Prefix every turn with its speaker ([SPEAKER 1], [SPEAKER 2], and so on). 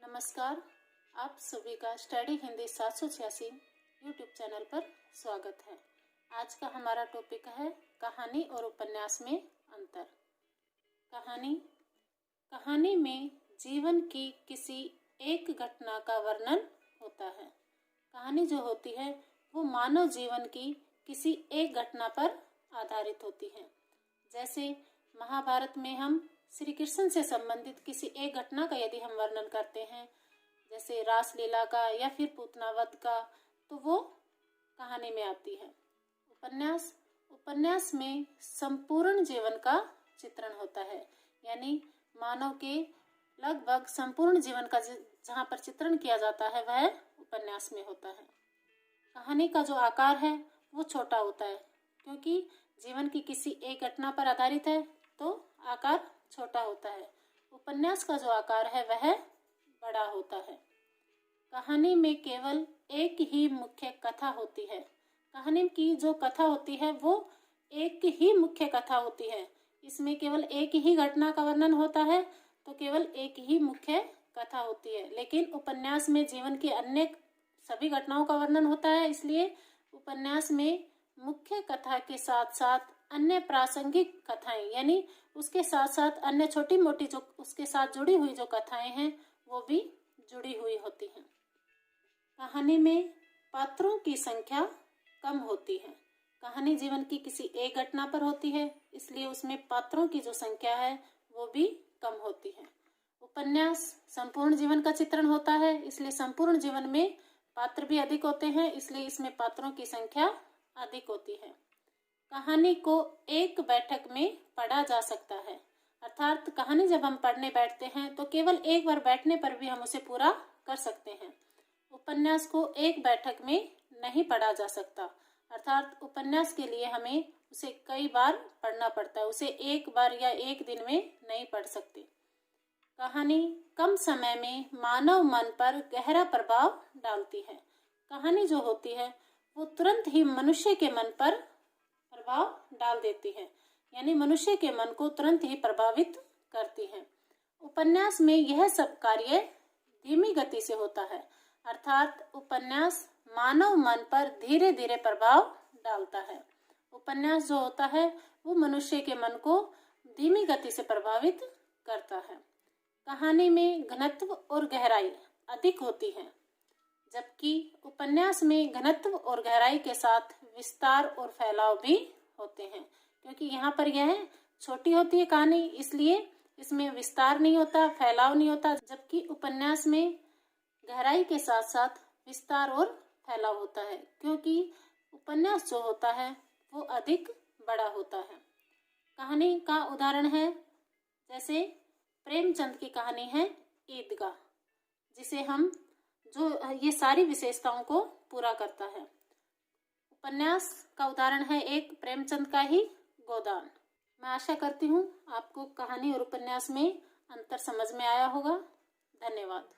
[SPEAKER 1] नमस्कार, आप सभी का स्टडी हिंदी 786 यूट्यूब चैनल पर स्वागत है। आज का हमारा टॉपिक है कहानी और उपन्यास में अंतर। कहानी में जीवन की किसी एक घटना का वर्णन होता है। कहानी जो होती है वो मानव जीवन की किसी एक घटना पर आधारित होती है। जैसे महाभारत में हम श्री कृष्ण से संबंधित किसी एक घटना का यदि हम वर्णन करते हैं, जैसे रासलीला का या फिर पूतना वध का, तो वो कहानी में आती है। उपन्यास में संपूर्ण जीवन का चित्रण होता है, यानी मानव के लगभग संपूर्ण जीवन का जहाँ पर चित्रण किया जाता है वह उपन्यास में होता है। कहानी का जो आकार है वो छोटा होता है, क्योंकि जीवन की किसी एक घटना पर आधारित है तो आकार छोटा होता है। उपन्यास का जो आकार है वह बड़ा होता है। कहानी में केवल एक ही मुख्य कथा होती है। कहानी की जो कथा होती है वो एक ही मुख्य कथा होती है। इसमें केवल एक ही घटना का वर्णन होता है, तो केवल एक ही मुख्य कथा होती है। लेकिन उपन्यास में जीवन की अन्य सभी घटनाओं का वर्णन होता है, इसलिए उपन्यास में मुख्य कथा के साथ साथ अन्य प्रासंगिक कथाएं, यानी उसके साथ साथ अन्य छोटी मोटी जो उसके साथ जुड़ी हुई जो कथाएं हैं वो भी जुड़ी हुई होती हैं। कहानी में पात्रों की संख्या कम होती है। कहानी जीवन की किसी एक घटना पर होती है, इसलिए उसमें पात्रों की जो संख्या है वो भी कम होती है। उपन्यास संपूर्ण जीवन का चित्रण होता है, इसलिए संपूर्ण जीवन में पात्र भी अधिक होते हैं, इसलिए इसमें पात्रों की संख्या अधिक होती है। कहानी को एक बैठक में पढ़ा जा सकता है, अर्थात कहानी जब हम पढ़ने बैठते हैं तो केवल एक बार बैठने पर भी हम उसे पूरा कर सकते हैं। उपन्यास को एक बैठक में नहीं पढ़ा जा सकता, अर्थात उपन्यास के लिए हमें उसे कई बार पढ़ना पड़ता है, उसे एक बार या एक दिन में नहीं पढ़ सकते। कहानी कम समय में मानव मन पर गहरा प्रभाव डालती है। कहानी जो होती है वो तुरंत ही मनुष्य के मन पर प्रभाव डाल देती है, यानी मनुष्य के मन को तुरंत ही प्रभावित करती है। उपन्यास में यह सब कार्य धीमी गति से होता है, अर्थात उपन्यास मानव मन पर धीरे धीरे प्रभाव डालता है। उपन्यास जो होता है वो मनुष्य के मन को धीमी गति से प्रभावित करता है। कहानी में घनत्व और गहराई अधिक होती है, जबकि उपन्यास में घनत्व और गहराई के साथ विस्तार और फैलाव भी होते हैं। क्योंकि यहाँ पर यह छोटी होती है कहानी, इसलिए इसमें विस्तार नहीं होता, फैलाव नहीं होता, जबकि उपन्यास में गहराई के साथ साथ विस्तार और फैलाव होता है, क्योंकि उपन्यास जो होता है वो अधिक बड़ा होता है। कहानी का उदाहरण है, जैसे प्रेमचंद की कहानी है ईदगाह, जिसे हम जो ये सारी विशेषताओं को पूरा करता है। उपन्यास का उदाहरण है एक प्रेमचंद का ही गोदान। मैं आशा करती हूँ आपको कहानी और उपन्यास में अंतर समझ में आया होगा। धन्यवाद।